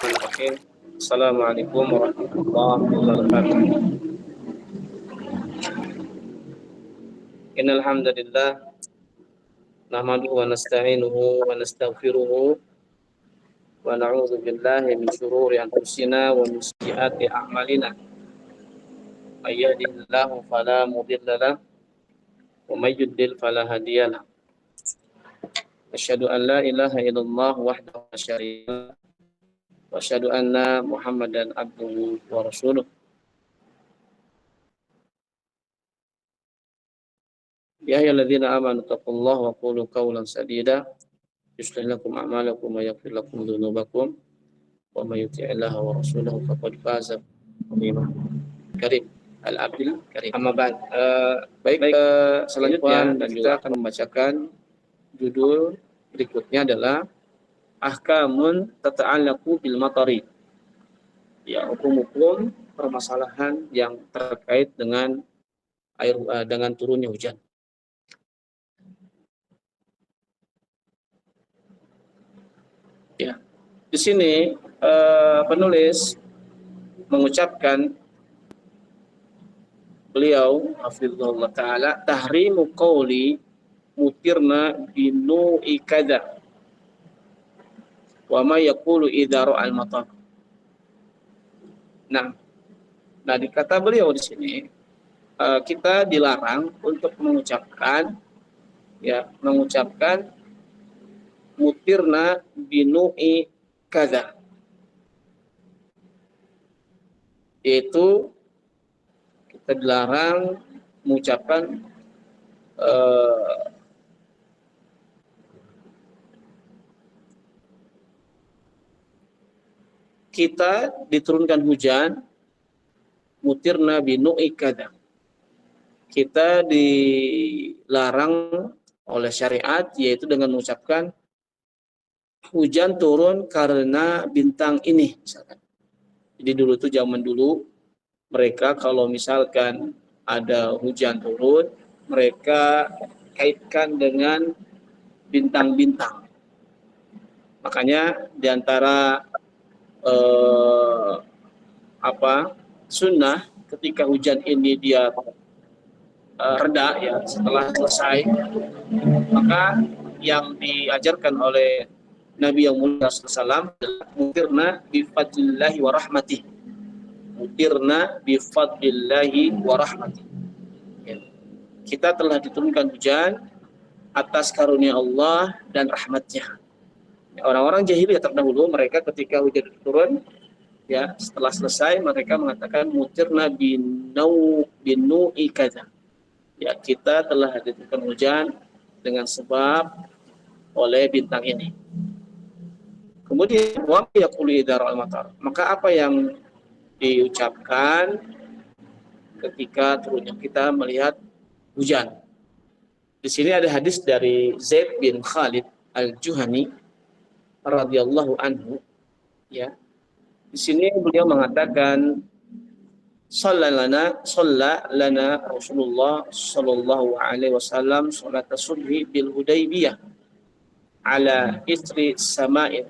Oke. Assalamualaikum warahmatullahi wabarakatuh. Innal hamdalillah nahmaduhu wa nasta'inuhu wa nastaghfiruhu wa na'udzu billahi min shururi anfusina wa min sayyiati a'malina. May yahdihillahu fala mudilla lahu wa may yudlil fala hadiya lahu. Asyhadu an la ilaha illallah wahdahu la syarika lahu wa asyhadu anna Muhammadan abduhu wa rasuluh. Ya ayyuhalladzina amanu taqullaha wa qulu qawlan sadida yuslih lakum a'malakum wa yaghfir lakum dzunubakum wa may yuti'illaha wa rasulahu faqad faza fawzan karim. Al-Abdul Karim. Amma ba'd. Selanjutnya dan kita akan membacakan judul berikutnya adalah ahkamun tata'allaqu bil matari. Ya, hukum-hukum permasalahan yang terkait dengan dengan turunnya hujan. Ya, di sini penulis mengucapkan beliau hafizahullah taala tahrimu qauli mutirna binu'i kada wa ma yaqulu idza ra'al matar. Nah, di kata beliau di sini kita dilarang untuk mengucapkan mutirna binu'i kada, yaitu kita dilarang mengucapkan kita diturunkan hujan mutirna binu'i kada. Kita dilarang oleh syariat yaitu dengan mengucapkan hujan turun karena bintang ini misalkan. Jadi dulu tuh zaman dulu mereka kalau misalkan ada hujan turun, mereka kaitkan dengan bintang-bintang. Makanya diantara sunnah ketika hujan ini dia reda ya setelah selesai, maka yang diajarkan oleh Nabi yang mulia sallallahu mutirna bifadlillahi wa rahmatih. Mutirna bifadlillahi wa rahmatih. Ya. Kita telah diturunkan hujan atas karunia Allah dan rahmatnya. Ya, orang-orang jahiliyah terdahulu mereka ketika hujan turun ya setelah selesai mereka mengatakan mutirna binu'i kadza. Ya, kita telah diturunkan hujan dengan sebab oleh bintang ini. Kemudian wa yaqulu idza ra'al matar. Maka apa yang diucapkan ketika turunnya kita melihat hujan. Di sini ada hadis dari Zaid bin Khalid Al-Juhani radhiyallahu anhu ya. Di sini beliau mengatakan shalla lana Rasulullah sallallahu alaihi wasallam salat subhi bil Hudaybiyah ala isri sama'in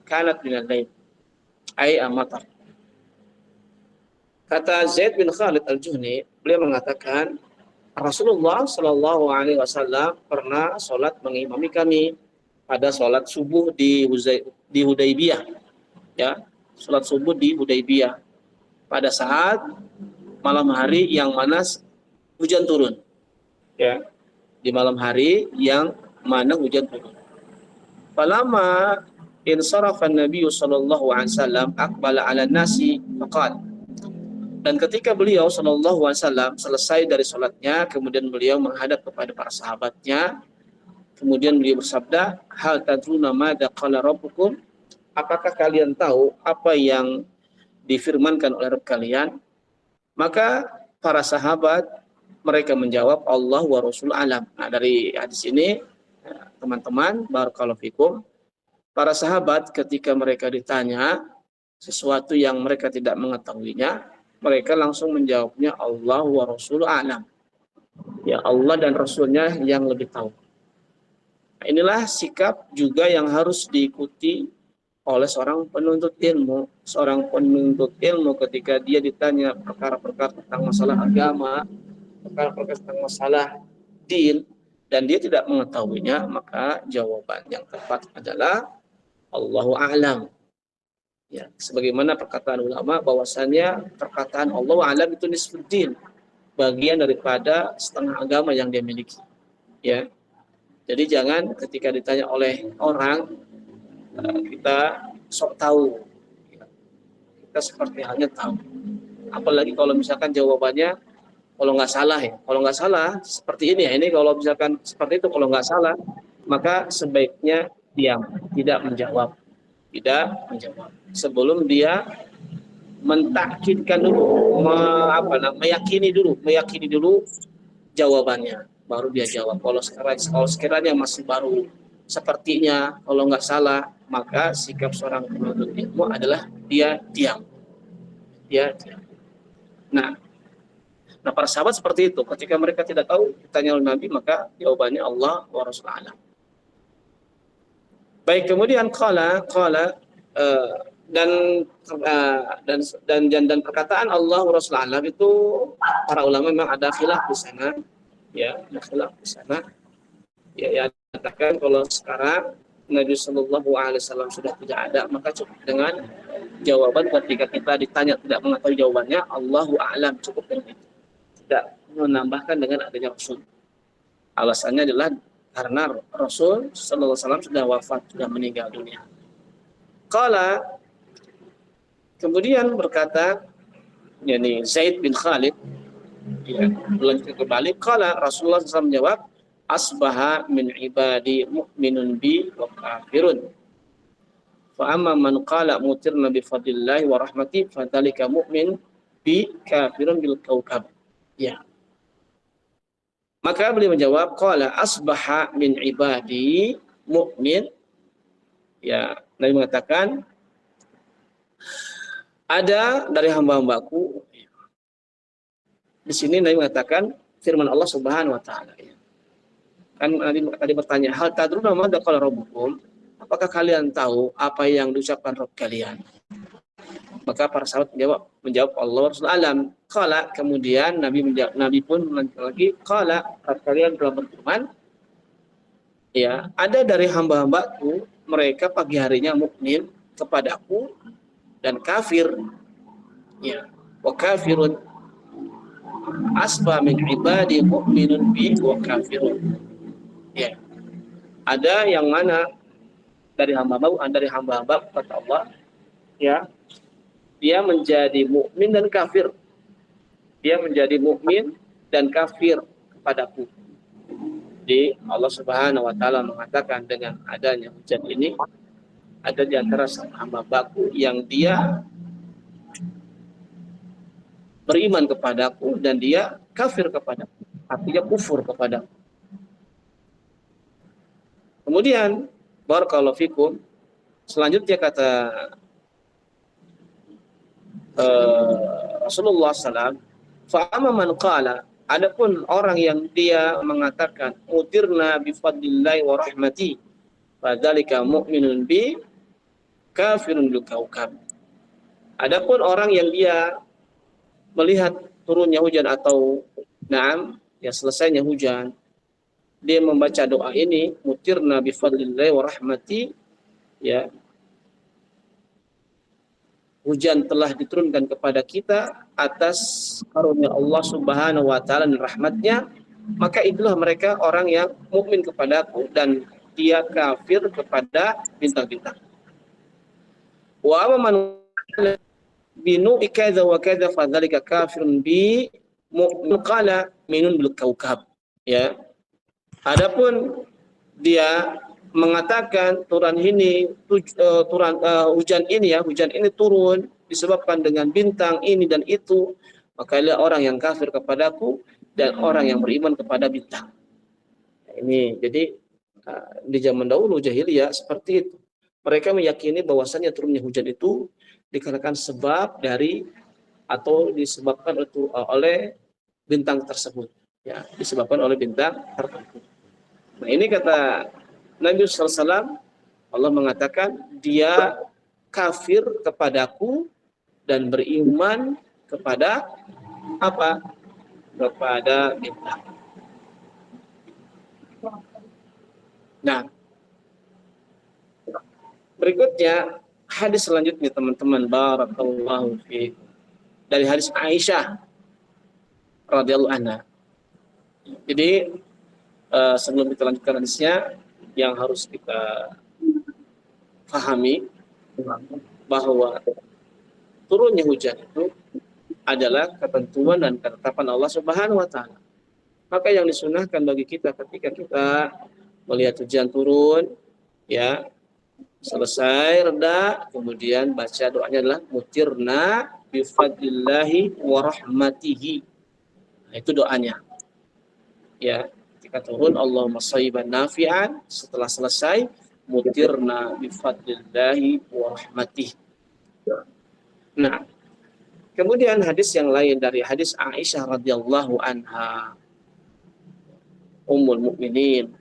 kanat minal lail ay amatar. Kata Zaid bin Khalid Al-Juhani, beliau mengatakan Rasulullah sallallahu alaihi wasallam pernah salat mengimami kami pada salat subuh di Hudaybiyah. Ya, salat subuh di Hudaybiyah pada saat malam hari yang mana hujan turun. Ya, di malam hari yang mana hujan turun. Falamma insarafa an-nabiy sallallahu alaihi wasallam aqbala 'ala nasi faqala. Dan ketika beliau sallallahu alaihi wasallam selesai dari salatnya, kemudian beliau menghadap kepada para sahabatnya, kemudian beliau bersabda, hal tadruna madza qala rabbukum? Apakah kalian tahu apa yang difirmankan oleh Rabb kalian? Maka para sahabat mereka menjawab Allah wa Rasul alam. Nah, dari hadis ini teman-teman barakallahu fikum, para sahabat ketika mereka ditanya sesuatu yang mereka tidak mengetahuinya, mereka langsung menjawabnya Allah wa Rasul alam. Ya, Allah dan Rasulnya yang lebih tahu. Nah, inilah sikap juga yang harus diikuti oleh seorang penuntut ilmu. Seorang penuntut ilmu ketika dia ditanya perkara-perkara tentang masalah agama, perkara-perkara tentang masalah din, dan dia tidak mengetahuinya, maka jawaban yang tepat adalah Allahu a'lam. Ya, sebagaimana perkataan ulama bahwasanya perkataan Allahu a'lam itu nisfuddin, bagian daripada setengah agama yang dia miliki. Ya, jadi jangan ketika ditanya oleh orang kita sok tahu, kita seperti halnya tahu. Apalagi kalau misalkan jawabannya kalau nggak salah ya, kalau nggak salah seperti ini ya, ini kalau misalkan seperti itu kalau nggak salah, maka sebaiknya diam, tidak menjawab, sebelum dia mentakkidkan dulu, meyakini dulu jawabannya, baru dia jawab. Kalau sekiranya masih baru sepertinya, kalau nggak salah, maka sikap seorang penuntut ilmu adalah dia diam. Nah, para sahabat seperti itu. Ketika mereka tidak tahu, ditanya oleh Nabi, maka jawabannya Allah wa Rasul alam. Baik, kemudian qala dan perkataan Allah wa Rasul alam itu para ulama memang ada khilaf di sana. Ya, ada khilaf di sana. Ya, katakan kalau sekarang Nabi Shallallahu Alaihi Wasallam sudah tidak ada, maka cukup dengan jawaban ketika kita ditanya tidak mengetahui jawabannya, Allahu a'lam, cukup dengan itu. Tidak menambahkan dengan adanya Rasul. Alasannya adalah karena Rasul Sallallahu Alaihi Wasallam sudah wafat, sudah meninggal dunia. Kemudian berkata, yakni Zaid bin Khalid, ya, melanjutkan kembali. Rasulullah SAW menjawab, asbaha min ibadi mu'minun bi wa kafirun. Fa amma man qala mutirna bi fadlillahi wa rahmati fadzalika mu'min bi kafirun bil kaukab. Ya. Maka beliau menjawab, qala asbaha min ibadi mu'min. Ya, Nabi mengatakan ada dari hamba-hambaku. Di sini Nabi mengatakan firman Allah Subhanahu wa taala. Kan Nabi tadi bertanya, hal tadruna madza qala rabbukum? Apakah kalian tahu apa yang diucapkan Rabb kalian? Maka para sahabat menjawab Allah Rasul alam. Kemudian Nabi pun melanjutkan lagi, Rabb kalian telah berfirman, ya, ada dari hamba-hambaku mereka pagi harinya mukmin kepadaku dan kafir. Ya, wa kafirun asba min ibadi mu'minun bi wa kafirun. Ya. Ada yang mana dari hamba-hamba kata Allah, ya, dia menjadi mukmin dan kafir. Dia menjadi mukmin dan kafir kepadaku. Jadi Allah Subhanahu wa taala mengatakan dengan adanya hujan ini, ada di antara hamba-hambaku yang dia beriman kepadaku dan dia kafir kepadaku. Artinya kufur kepadaku. Kemudian barakallahu fikum, selanjutnya kata Rasulullah SAW, fa'ama man qala, adapun orang yang dia mengatakan mutirna bi fadlillahi wa rahmati fadzalika mu'minun bi kafirun bil kaukab. Adapun orang yang dia melihat turunnya hujan atau ya selesainya hujan, dia membaca doa ini, mutirna bi fadlillahi wa rahmati, ya, hujan telah diturunkan kepada kita atas karunia Allah Subhanahu wa taala dan rahmatnya, maka itulah mereka orang yang mukmin kepadaku dan dia kafir kepada bintang-bintang. Wa amman binu ikadza wa kadza fadzalika kafirun bi mu'min qala minun bil kaukab. Ya. Adapun dia mengatakan hujan ini turun disebabkan dengan bintang ini dan itu, maka dia orang yang kafir kepadaku dan orang yang beriman kepada bintang. Ini jadi di zaman dahulu jahiliyah seperti itu. Mereka meyakini bahwasannya turunnya hujan itu dikarenakan sebab dari atau disebabkan oleh bintang tersebut. Ya, disebabkan oleh bintang tertentu. Nah, ini kata Nabi SAW, Allah mengatakan dia kafir kepadaku dan beriman kepada apa? Kepada kita. Nah, berikutnya hadis selanjutnya teman-teman, barakallahu fiikum, dari hadis Aisyah radhiyallahu anha. Jadi sebelum kita lanjutkan hadisnya, yang harus kita pahami bahwa turunnya hujan itu adalah ketentuan dan ketetapan Allah Subhanahu wa taala. Maka yang disunahkan bagi kita ketika kita melihat hujan turun, ya, selesai reda, kemudian baca doanya adalah mutirna bi fadlillahi wa rahmatihi. Nah, itu doanya. Ya, ketika turun Allahumma shayyiban nafi'an, setelah selesai mutirna bi fadlillahi wa rahmatihi. Nah, kemudian hadis yang lain dari hadis Aisyah radhiyallahu anha, Ummul Mukminin.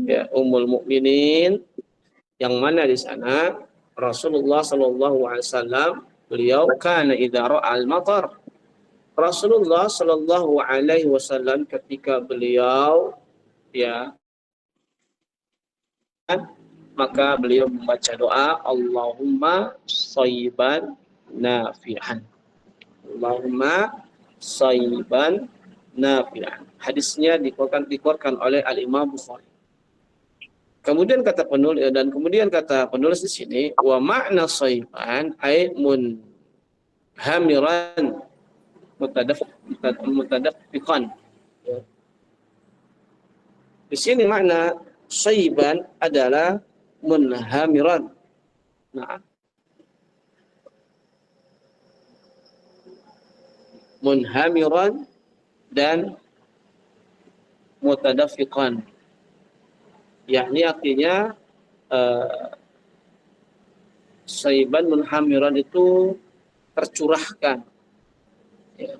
Ya, Ummul Mukminin, yang mana di sana Rasulullah sallallahu alaihi wasallam, beliau kana idza ra'al matar. Rasulullah sallallahu alaihi wasallam ketika beliau, ya, maka beliau membaca doa Allahumma shayyiban nafi'an. Allahumma shayyiban nafi'an. Hadisnya dikeluarkan oleh Al-Imam Bukhari. Kemudian kata penulis di sini, wa makna shayyiban ay munhamiran mutadaffiqan. Di sini makna shayyiban adalah munhamiran. Nah, munhamiran dan mutadaffiqan, yakni artinya shayyiban munhamiran itu tercurahkan, ya.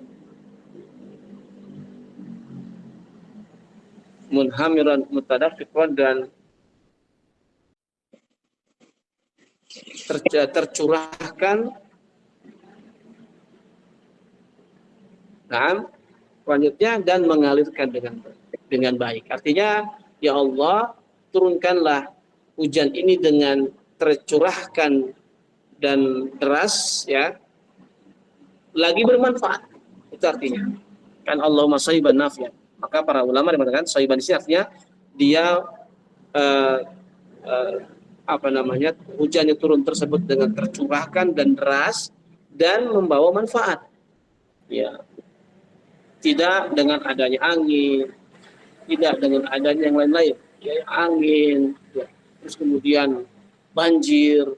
Munhamiran mutadaffiqan dan tercurahkan. Nah, selanjutnya dan mengalirkan dengan baik. Artinya, ya Allah, turunkanlah hujan ini dengan tercurahkan dan deras, ya, lagi bermanfaat. Itu artinya. Kan Allahumma shayyiban nafi'an. Maka para ulama mengatakan shayyiban ini artinya dia hujannya turun tersebut dengan tercurahkan dan deras dan membawa manfaat. Ya. Tidak dengan adanya angin, tidak dengan adanya yang lain-lain. Ya, angin, ya. Terus kemudian banjir,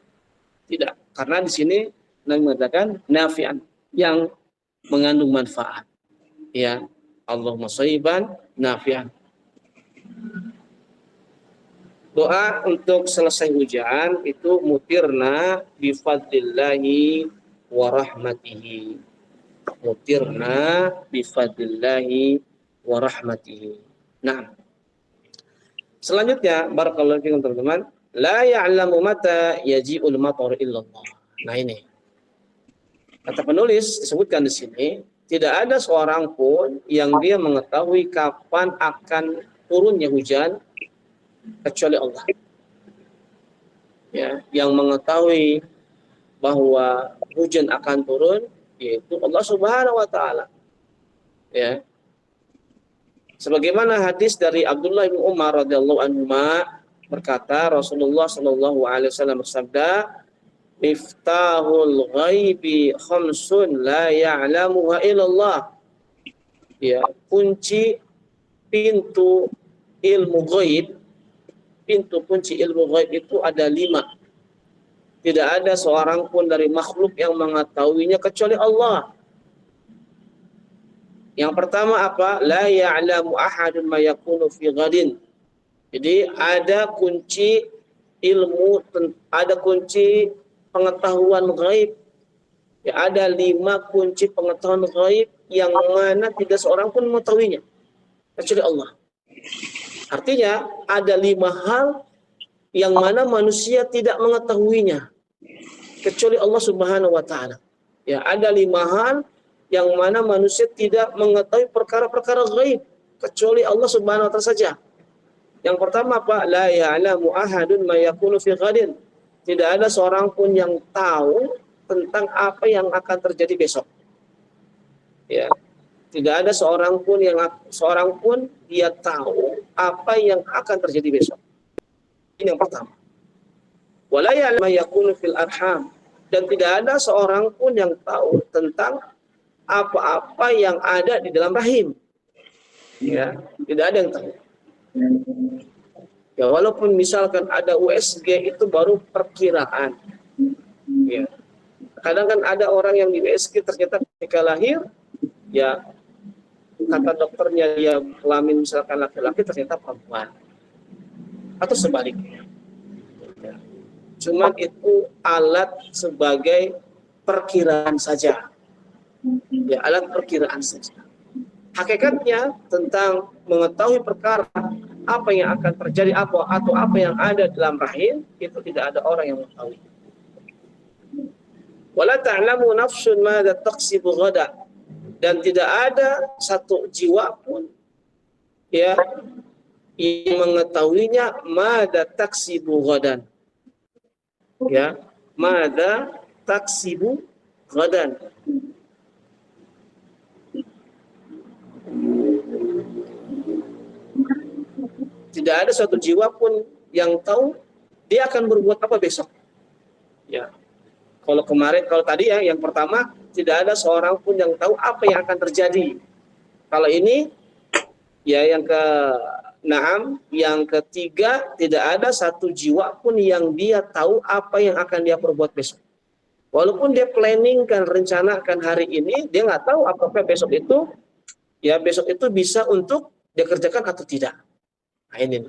tidak. Karena di sini Nabi mengatakan nafi'an, yang mengandung manfaat. Ya, Allahumma shayyiban nafi'an. Doa untuk selesai hujan itu mutirna bi fadlillahi wa rahmatihi. Mutirna bi fadlillahi wa rahmatihi. Nah, selanjutnya barakallahu fiikum teman-teman, la ya'lamu mata yaji'ul matar illallah. Nah, ini kata penulis disebutkan di sini, tidak ada seorang pun yang dia mengetahui kapan akan turunnya hujan kecuali Allah. Ya, yang mengetahui bahwa hujan akan turun yaitu Allah Subhanahu wa taala. Ya. Sebagaimana hadis dari Abdullah bin Umar radhiyallahu anhu berkata, Rasulullah sallallahu alaihi wasallam bersabda, "Miftahul ghaibi khamsun la ya'lamuha illallah." Ya, kunci pintu ilmu ghaib, pintu kunci ilmu ghaib itu ada 5. Tidak ada seorang pun dari makhluk yang mengetahuinya kecuali Allah. Yang pertama apa? La ya'lamu ahadun ma yakunu fi ghadin. Jadi ada kunci ilmu, ada kunci pengetahuan ghaib. Ya, ada 5 kunci pengetahuan ghaib yang mana tidak seorang pun mengetahuinya kecuali Allah. Artinya ada 5 hal yang mana manusia tidak mengetahuinya kecuali Allah Subhanahu wa taala. Ya, ada 5 hal yang mana manusia tidak mengetahui perkara-perkara gaib kecuali Allah Subhanahu wa taala saja. Yang pertama apa? La ya'lamu ahadun ma yakunu fi ghadin. Tidak ada seorang pun yang tahu tentang apa yang akan terjadi besok. Ya. Tidak ada seorang pun dia tahu apa yang akan terjadi besok. Ini yang pertama. Wala ya'lamu ma yakunu fil arham. Dan tidak ada seorang pun yang tahu tentang apa-apa yang ada di dalam rahim. Ya, tidak ada yang tahu. Ya, walaupun misalkan ada USG itu baru perkiraan. Ya. Kadang kan ada orang yang di USG ternyata ketika lahir, ya kata dokternya dia kelamin misalkan laki-laki ternyata perempuan. Atau sebaliknya. Ya. Cuman itu alat sebagai perkiraan saja. Ya, alat perkiraan saja. Hakikatnya tentang mengetahui perkara apa yang akan terjadi atau apa yang ada dalam rahim itu tidak ada orang yang mengetahui. Wala ta'lamu nafsun madza taksibu ghada, dan tidak ada satu jiwa pun ya yang mengetahuinya madza taksibu ghadan. Ya, madza taksibu ghadan. Tidak ada suatu jiwa pun yang tahu dia akan berbuat apa besok. Ya. Kalau tadi ya yang pertama tidak ada seorang pun yang tahu apa yang akan terjadi. Kalau ini ya yang yang ketiga tidak ada satu jiwa pun yang dia tahu apa yang akan dia perbuat besok. Walaupun dia planningkan, rencanakan hari ini, dia nggak tahu apakah besok itu bisa untuk dikerjakan atau tidak. Nah, ini.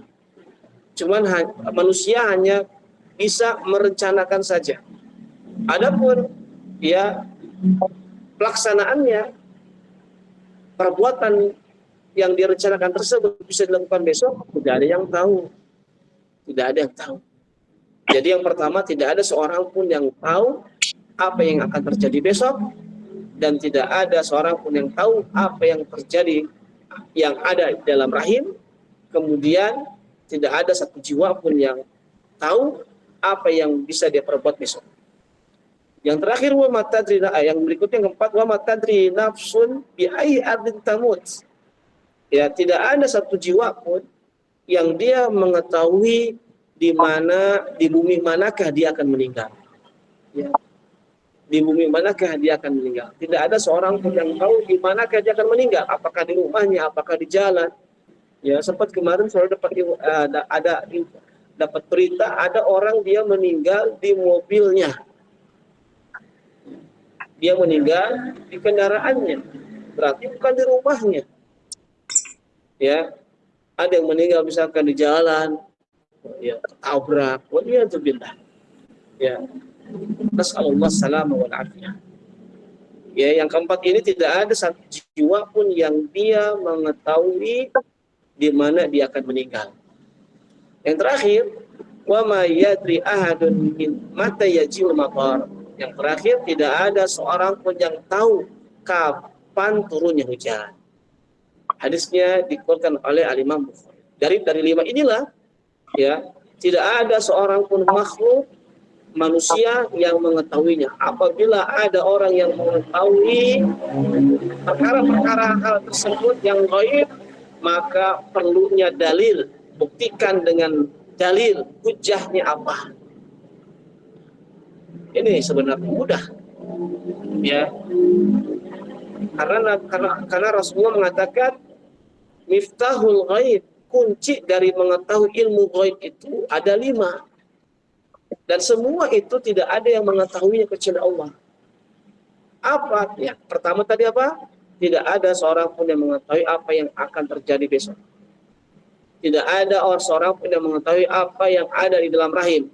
Cuman manusia hanya bisa merencanakan saja. Adapun ya pelaksanaannya, perbuatan yang direncanakan tersebut bisa dilakukan besok, tidak ada yang tahu. Tidak ada yang tahu. Jadi yang pertama tidak ada seorang pun yang tahu apa yang akan terjadi besok, dan tidak ada seorang pun yang tahu apa yang terjadi yang ada di dalam rahim. Kemudian tidak ada satu jiwa pun yang tahu apa yang bisa dia perbuat besok. Yang terakhir yang berikutnya yang keempat, wa matadri nafsun bi ayyi ardin tamut. Ya, tidak ada satu jiwa pun yang dia mengetahui di bumi manakah dia akan meninggal. Ya. Di bumi manakah dia akan meninggal. Tidak ada seorang pun yang tahu di manakah dia akan meninggal, apakah di rumahnya, apakah di jalan. Ya, sempat kemarin saya dapat berita ada orang dia meninggal di mobilnya. Dia meninggal di kendaraannya. Berarti bukan di rumahnya. Ya. Ada yang meninggal misalkan di jalan, ya, tabrak, waliyadzubillah. Ya. Nasallallahu salama wal afiyah. Ya, yang keempat ini tidak ada satu jiwa pun yang dia mengetahui di mana dia akan meninggal. Yang terakhir, wa ma yadri ahadun min mata yajil matar. Yang terakhir, tidak ada seorang pun yang tahu kapan turunnya hujan. Hadisnya dikeluarkan oleh Al-Imam Bukhari. Dari 5 inilah ya, tidak ada seorang pun makhluk manusia yang mengetahuinya. Apabila ada orang yang mengetahui perkara-perkara hal tersebut yang gaib, maka perlunya dalil, buktikan dengan dalil, hujahnya apa. Ini sebenarnya mudah, ya. Karena Rasulullah mengatakan miftahul ghaib, kunci dari mengetahui ilmu ghaib itu ada 5. Dan semua itu tidak ada yang mengetahuinya kecuali Allah. Apa? Ya, pertama tadi apa? Tidak ada seorang pun yang mengetahui apa yang akan terjadi besok. Tidak ada seorang pun yang mengetahui apa yang ada di dalam rahim.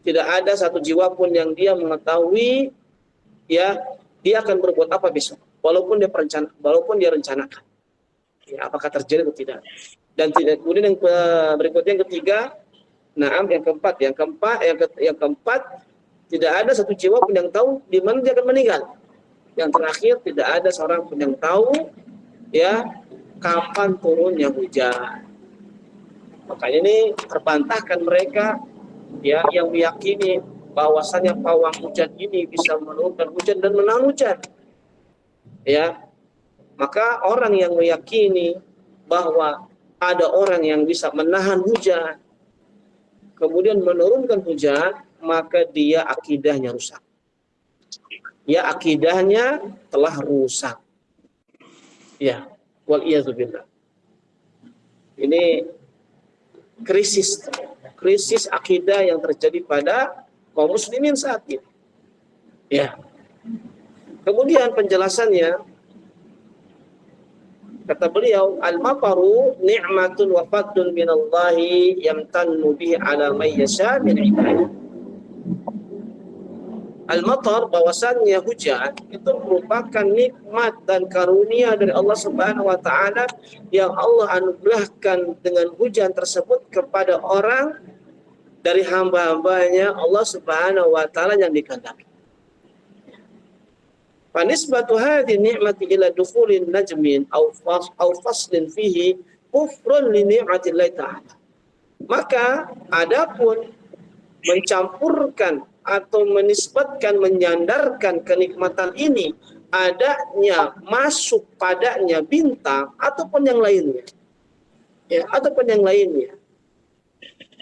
Tidak ada satu jiwa pun yang dia mengetahui ya dia akan berbuat apa besok. Walaupun dia rencanakan. Ya, apakah terjadi atau tidak. Dan kemudian yang berikutnya yang ketiga, Nah, yang keempat, tidak ada satu jiwa pun yang tahu di mana dia akan meninggal. Yang terakhir, tidak ada seorang pun yang tahu ya kapan turunnya hujan. Makanya ini terbantahkan mereka ya yang meyakini bahwasanya pawang hujan ini bisa menurunkan hujan dan menahan hujan. Ya, maka orang yang meyakini bahwa ada orang yang bisa menahan hujan kemudian menurunkan hujan, maka dia akidahnya rusak. Ya, akidahnya telah rusak. Ya, wal iyadzubillah. Ini krisis akidah yang terjadi pada kaum muslimin saat ini. Ya. Kemudian penjelasannya kata beliau, al-mataru ni'matun wa fadlun minallahi yamtannu bihi ala may yasha min ibadihi. Al-matar, bahwasannya hujan itu merupakan nikmat dan karunia dari Allah Subhanahu wa taala yang Allah anugerahkan dengan hujan tersebut kepada orang dari hamba-hambanya Allah Subhanahu wa taala yang dikehendaki. Fanisbatu hadhihi ni'mati ila dukhulin najmin aw faslin fihi kufrun li ni'matillahi ta'ala. Maka adapun mencampurkan atau menisbatkan, menyandarkan kenikmatan ini adanya masuk padanya bintang ataupun yang lainnya. Ya, ataupun yang lainnya.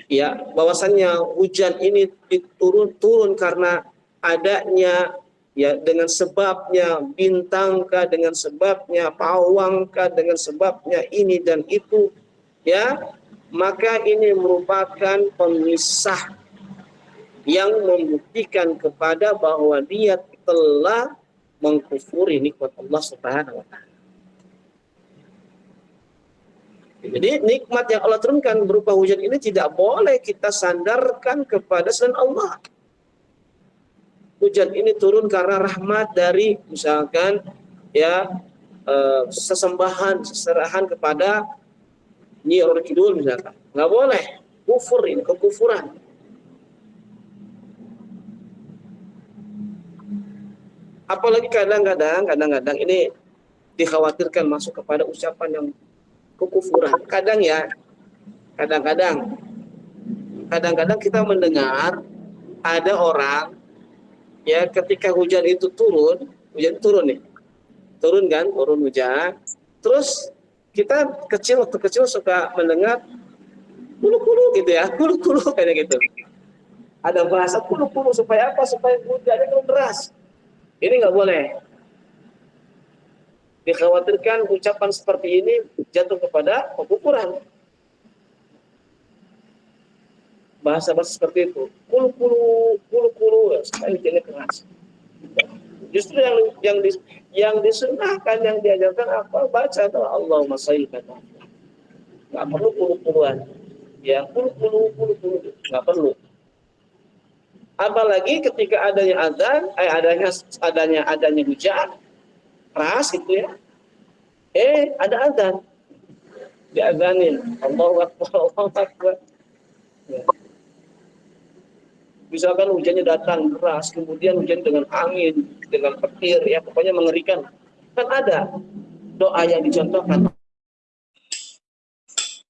Ya, bahwasannya hujan ini turun karena adanya ya dengan sebabnya bintangkah, dengan sebabnya pawangkah, dengan sebabnya ini dan itu, ya, maka ini merupakan pemisah yang membuktikan kepada bahwa dia telah mengkufuri nikmat Allah Subhanahu wa taala. Jadi nikmat yang Allah turunkan berupa hujan ini tidak boleh kita sandarkan kepada selain Allah. Hujan ini turun karena rahmat dari misalkan ya sesembahan, seserahan kepada Nyi Roro Kidul misalkan. Nggak boleh. Kufur ini, kekufuran. Apalagi kadang-kadang ini dikhawatirkan masuk kepada ucapan yang kekufuran. Kadang-kadang kita mendengar ada orang ya ketika hujan itu turun nih. Turun hujan. Terus kita waktu kecil suka mendengar kulu-kulu gitu ya, kulu-kulu kayak gitu. Ada bahasa kulu-kulu supaya apa? Supaya hujannya deras. Ini nggak boleh. Dikhawatirkan ucapan seperti ini jatuh kepada kekufuran. Bahasa-bahasa seperti itu, kulu-kulu, supaya hujannya keras. Justru yang disunahkan, yang diajarkan apa? Baca atau Allahumma shalli ala. Nggak perlu kulu-kuluan. Ya, kulu-kulu, nggak perlu. Apalagi ketika adanya azan, adanya hujan keras gitu ya. Ada azan. Diazanin. Allahu Akbar, Allahu Akbar. Ya. Misalkan hujannya datang keras, kemudian hujan dengan angin, dengan petir, ya pokoknya mengerikan. Kan ada doa yang dicontohkan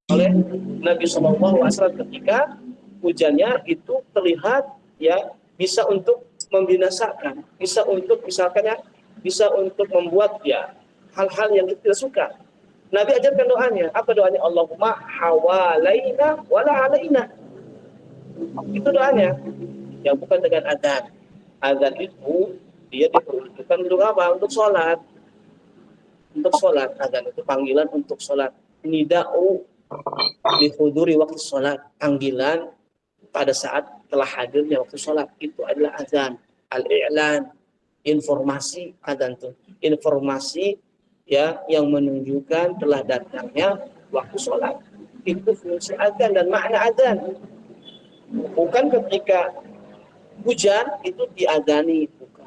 oleh Nabi SAW ketika hujannya itu terlihat ya bisa untuk membinasakan, bisa untuk membuat ya hal-hal yang kita tidak suka. Nabi ajarkan doanya. Apa doanya? Allahumma hawalaina wala alaina. Itu doanya. Yang bukan dengan adzan. Adzan itu dia diperuntukkan untuk apa? Untuk sholat. Untuk sholat. Adzan itu panggilan untuk sholat. Nida'u lihuduri waktu sholat. Panggilan pada saat telah hadirnya waktu sholat. Itu adalah adzan. Al-i'lan. Informasi adzan itu. Informasi ya yang menunjukkan telah datangnya waktu sholat. Itu fungsi adzan dan makna adzan. Bukan ketika hujan itu diadzani, bukan.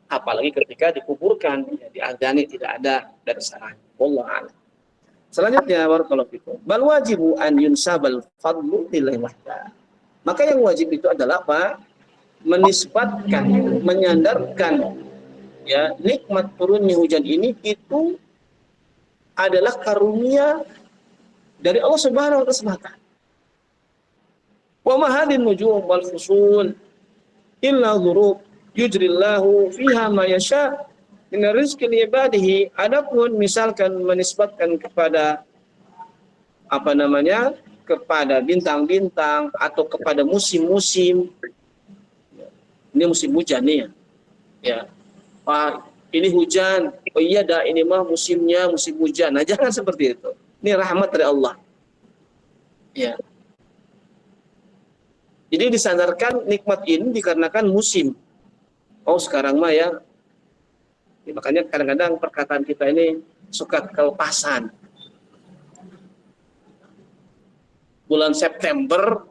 Apalagi ketika dikuburkan, ya, diadzani tidak ada dari sana. Wallahu a'lam. Selanjutnya barakallahu fikum. Bal wajibu an yunsabal fadlu lillahi wahda. Maka yang wajib itu adalah apa? Menisbatkan, menyandarkan ya nikmat turunnya hujan ini itu adalah karunia dari Allah Subhanahu wa taala semata. Wa ma hadin nujum wal fusul illa dzurub yujrillahu fiha ma yasha min rizqi li ibadihi. Adapun misalkan menisbatkan kepada apa namanya? Kepada bintang-bintang atau kepada musim-musim. Ini musim hujan nih ya. Ya. Pak, ini hujan. Oh iya dah, ini mah musimnya musim hujan. Nah, jangan seperti itu. Ini rahmat dari Allah. Ya. Jadi disandarkan nikmat ini dikarenakan musim. Oh, sekarang mah ya. Makanya kadang-kadang perkataan kita ini suka kelepasan. Bulan September,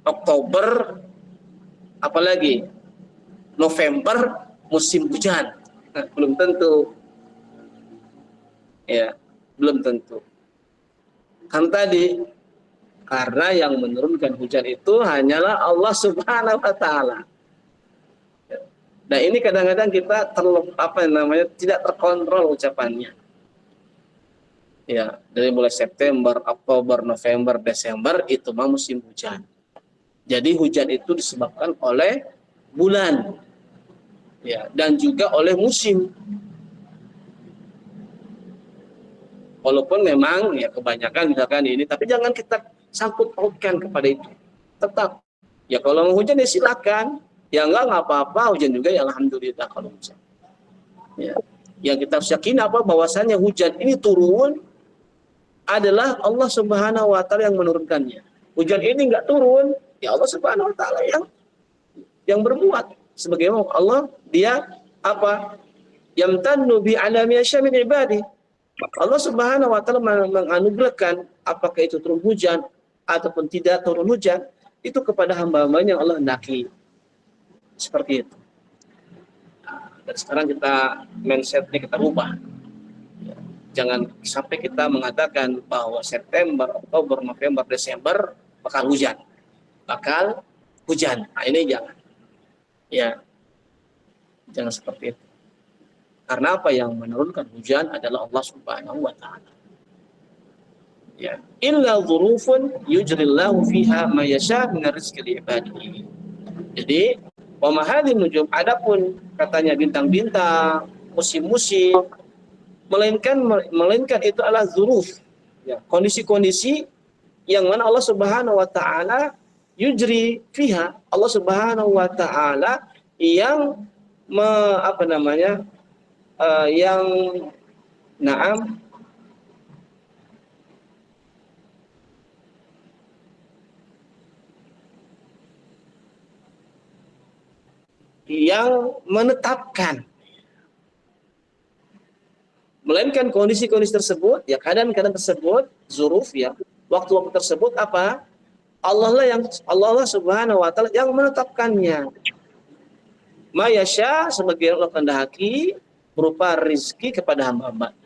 Oktober, apalagi November musim hujan. Nah, belum tentu. Ya, belum tentu. Kan tadi karena yang menurunkan hujan itu hanyalah Allah Subhanahu wa taala. Nah, ini kadang-kadang kita tidak terkontrol ucapannya. Ya, dari mulai September, Oktober, November, Desember itu mah musim hujan. Jadi hujan itu disebabkan oleh bulan. Ya, dan juga oleh musim. Walaupun memang ya kebanyakan misalkan ini, tapi jangan kita sangkut pautkan kepada itu. Tetap ya kalau mau hujan ya silakan. Ya enggak apa-apa, hujan juga ya alhamdulillah kalau hujan. Ya. Yang kita harus yakin apa bahwasanya hujan ini turun adalah Allah Subhanahu wa taala yang menurunkannya. Hujan ini enggak turun, ya Allah Subhanahu wa taala yang berbuat. Sebagaimana Allah dia apa? Yamtannu bi alami yasha min ibadi. Allah Subhanahu wa taala menganugerahkan apakah itu turun hujan ataupun tidak turun hujan itu kepada hamba-hambanya yang Allah hendaki. Seperti itu. Dan sekarang kita mindsetnya kita ubah. Jangan sampai kita mengatakan bahwa September, Oktober, November, Desember bakal hujan. Bakal hujan. Nah, ini jangan. Ya. Jangan seperti itu. Karena apa yang menurunkan hujan adalah Allah Subhanahu wa taala. Ya. Illa dzurufun yujrillahu fiha ma yasha min rizqi li ibadihi. Jadi, wa mahadin nujum, adapun katanya bintang-bintang, musim-musim, melainkan itu adalah dzuruf. Ya, kondisi-kondisi yang mana Allah Subhanahu wa taala yujri fiha, Allah Subhanahu wa taala yang yang na'am yang menetapkan, melainkan kondisi-kondisi tersebut ya keadaan-keadaan tersebut zuruf ya waktu-waktu tersebut apa Allah Subhanahu wa taala yang menetapkannya. Mayasya sebagai Allah kehendaki berupa rizki kepada hamba-hambanya.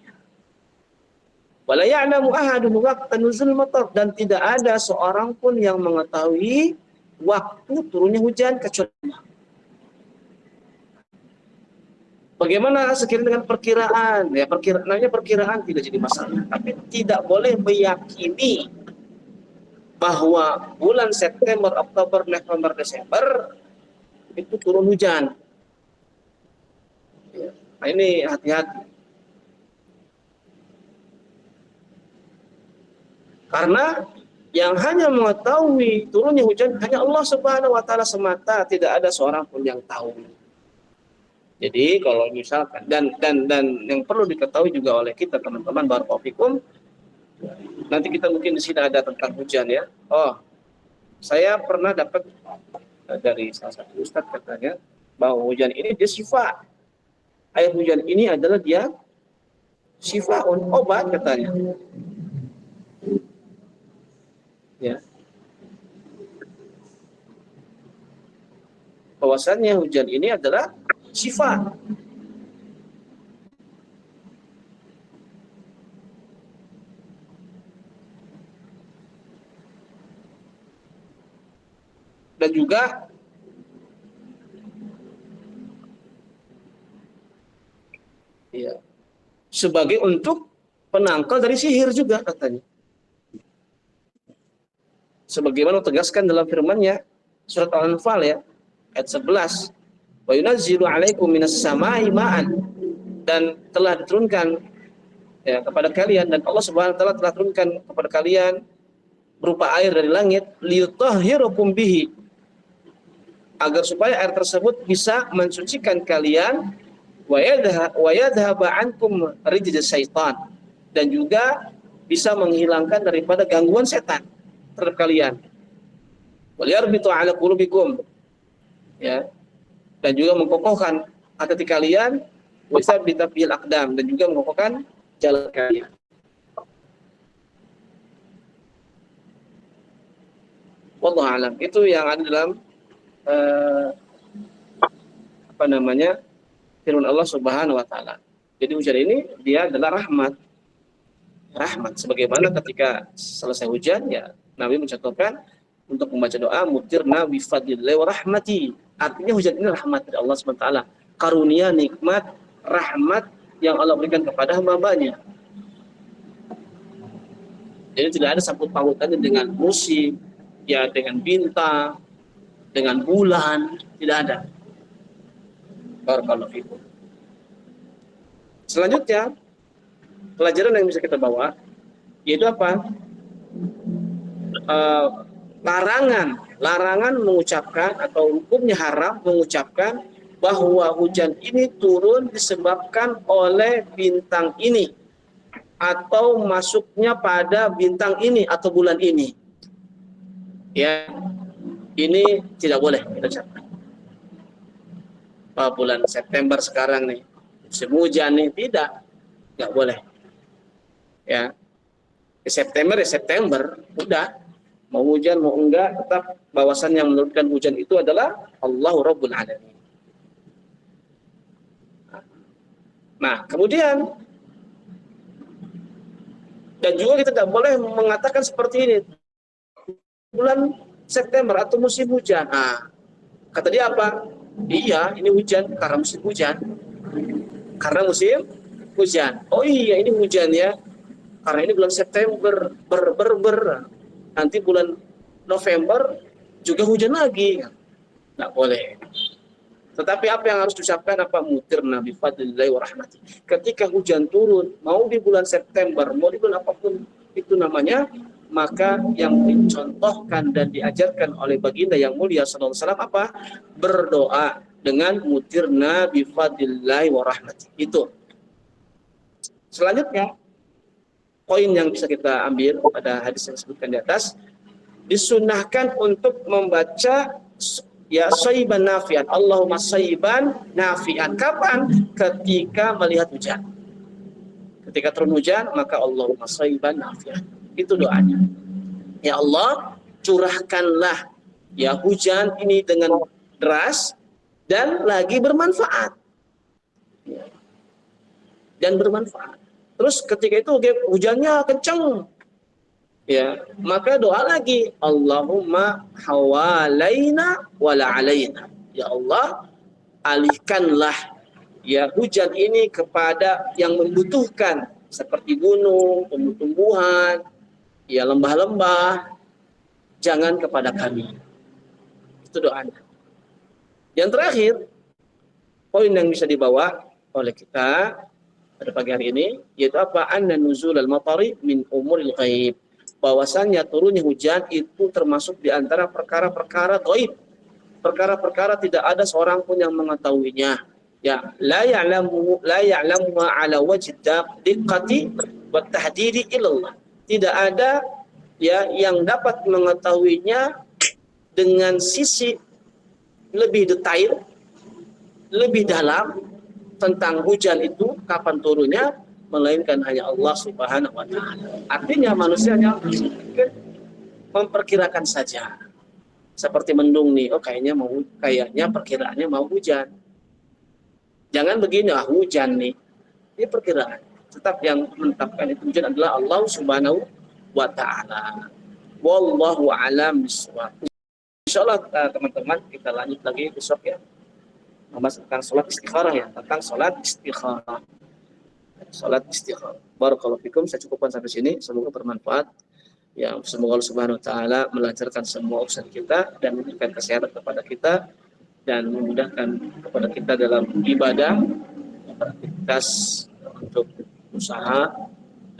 Wala ya'lamu ahadun waqta nuzul matar, dan tidak ada seorang pun yang mengetahui waktu turunnya hujan kecuali Allah. Bagaimana sekiranya dengan perkiraan? Ya, perkiraan tidak jadi masalah, tapi tidak boleh meyakini bahwa bulan September, Oktober, November, Desember itu turun hujan. Ya. Nah, ini hati-hati. Karena yang hanya mengetahui turunnya hujan hanya Allah Subhanahu wa taala semata, tidak ada seorang pun yang tahu. Jadi kalau misalkan dan yang perlu diketahui juga oleh kita teman-teman barakallahu fikum, nanti kita mungkin di sini ada tentang hujan ya. Oh, saya pernah dapat dari salah satu ustadz katanya bahwa hujan ini dia syifa. Air hujan ini adalah dia syifaun, obat katanya. Ya. Bahwasannya hujan ini adalah syifa. dan juga ya, sebagai untuk penangkal dari sihir juga katanya. Sebagaimana tegaskan dalam firman-Nya surat Al-Anfal ya ayat 11, wa yunazzilu 'alaikum minas sama'i ma'an, dan telah diturunkan ya kepada kalian, dan Allah Subhanahu wa taala telah turunkan kepada kalian berupa air dari langit, liyutahhirakum bihi, agar supaya air tersebut bisa mensucikan kalian, wa yadhhaba ankum rijza syaitan, dan juga bisa menghilangkan daripada gangguan setan terhadap kalian. Wal yarbitu ala qulubikum, ya, dan juga mengokohkan hati kalian, bisa bitabil aqdam, dan juga mengokohkan jalan kalian. Wallahu alam. Itu yang ada dalam firman Allah Subhanahu wa taala. Jadi hujan ini dia adalah rahmat. Rahmat sebagaimana ketika selesai hujan ya Nabi mencontohkan untuk membaca doa mutirna bi fadlillahi wa rahmati. Artinya hujan ini rahmat dari Allah Subhanahu wa taala, karunia, nikmat, rahmat yang Allah berikan kepada hamba-Nya. Jadi tidak ada sangkut pautannya dengan musim, ya dengan bintang, dengan bulan, tidak ada. Barakallahu fikum. Selanjutnya, pelajaran yang bisa kita bawa yaitu apa? Larangan mengucapkan, atau hukumnya haram mengucapkan bahwa hujan ini turun disebabkan oleh bintang ini, atau masuknya pada bintang ini atau bulan ini. Ya, ini tidak boleh kita ucapkan. Bulan September sekarang nih, musim hujan nih, nggak boleh. Ya, September ya September, udah. Mau hujan mau enggak, tetap bahwasan yang menurunkan hujan itu adalah Allahu Rabbul Alamin. Nah, kemudian dan juga kita tidak boleh mengatakan seperti ini, bulan September atau musim hujan. Nah, kata dia apa? Iya, ini hujan karena musim hujan. Karena musim hujan. Oh iya, ini hujan ya. Karena ini bulan September, nanti bulan November juga hujan lagi. Nggak boleh. Tetapi apa yang harus diucapkan? Apa? Mutirna bi fadlillahi wa rahmati. Ketika hujan turun, mau di bulan September, mau di bulan apapun itu namanya, maka yang dicontohkan dan diajarkan oleh baginda yang mulia sallallahu alaihi wasallam apa? Berdoa dengan mutirna bi fadlillahi wa rahmati. Itu. Selanjutnya, poin yang bisa kita ambil pada hadis yang disebutkan di atas, disunahkan untuk membaca ya sayyiban nafi'an, Allahumma sayyiban nafi'an. Kapan? Ketika melihat hujan. Ketika turun hujan, maka Allahumma sayyiban nafi'an. Itu doanya. Ya Allah, curahkanlah ya hujan ini dengan deras dan lagi bermanfaat. Dan bermanfaat. Terus ketika itu hujannya kencang, ya, maka doa lagi, Allahumma hawalaina wala alaina. Ya Allah, alihkanlah ya hujan ini kepada yang membutuhkan, seperti gunung, tumbuh-tumbuhan, ya lembah-lembah, jangan kepada kami. Itu doanya. Yang terakhir, poin yang bisa dibawa oleh kita pada pagi hari ini yaitu apa? Anna nuzulal matari min umuril ghaib. Bahwasannya turunnya hujan itu termasuk di antara perkara-perkara gaib. Perkara-perkara tidak ada seorang pun yang mengetahuinya. Ya, la ya'lamu ala wajhi diqqati wa tahdidi illallah. Tidak ada ya yang dapat mengetahuinya dengan sisi lebih detail, lebih dalam tentang hujan itu kapan turunnya, melainkan hanya Allah Subhanahu wa taala. Artinya manusianya memperkirakan saja. Seperti mendung nih, oh kayaknya perkiraannya mau hujan. Jangan begini, hujan nih. Ini perkiraan. Tetap yang menetapkan itu hujan adalah Allah Subhanahu wa taala. Wallahu a'lam bishawab. Insya Allah teman-teman kita lanjut lagi besok ya, membahas tentang sholat istikharah ya, tentang sholat istikharah. Sholat istikharah. Barakallahu fikum, saya cukupkan sampai sini. Semoga bermanfaat. Ya, semoga Allah Subhanahu wa taala melancarkan semua urusan kita dan memberikan kesehatan kepada kita dan memudahkan kepada kita dalam ibadah, aktivitas untuk usaha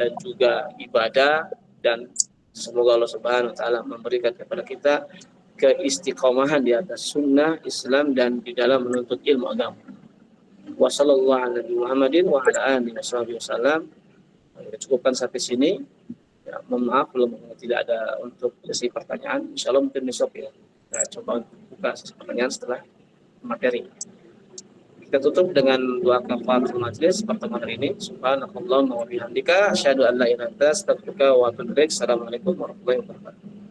dan juga ibadah, dan semoga Allah Subhanahu wa taala memberikan kepada kita keistiqomahan di atas sunnah Islam dan di dalam menuntut ilmu agama. Wassallallahu ala Muhammadin wa ala alihi wasallam. Kita cukupkan sampai sini. Ya, mohon maaf belum tidak ada untuk sesi pertanyaan. Insyaallah mungkin besok ya. Kita coba buka sesi pertanyaan setelah materi. Kita tutup dengan doa kafaratul majelis pertemuan hari ini. Subhanakallahumma wa bihamdika asyhadu an la ilaha illa anta astaghfiruka wa atubu ilaik. Assalamualaikum warahmatullahi wabarakatuh.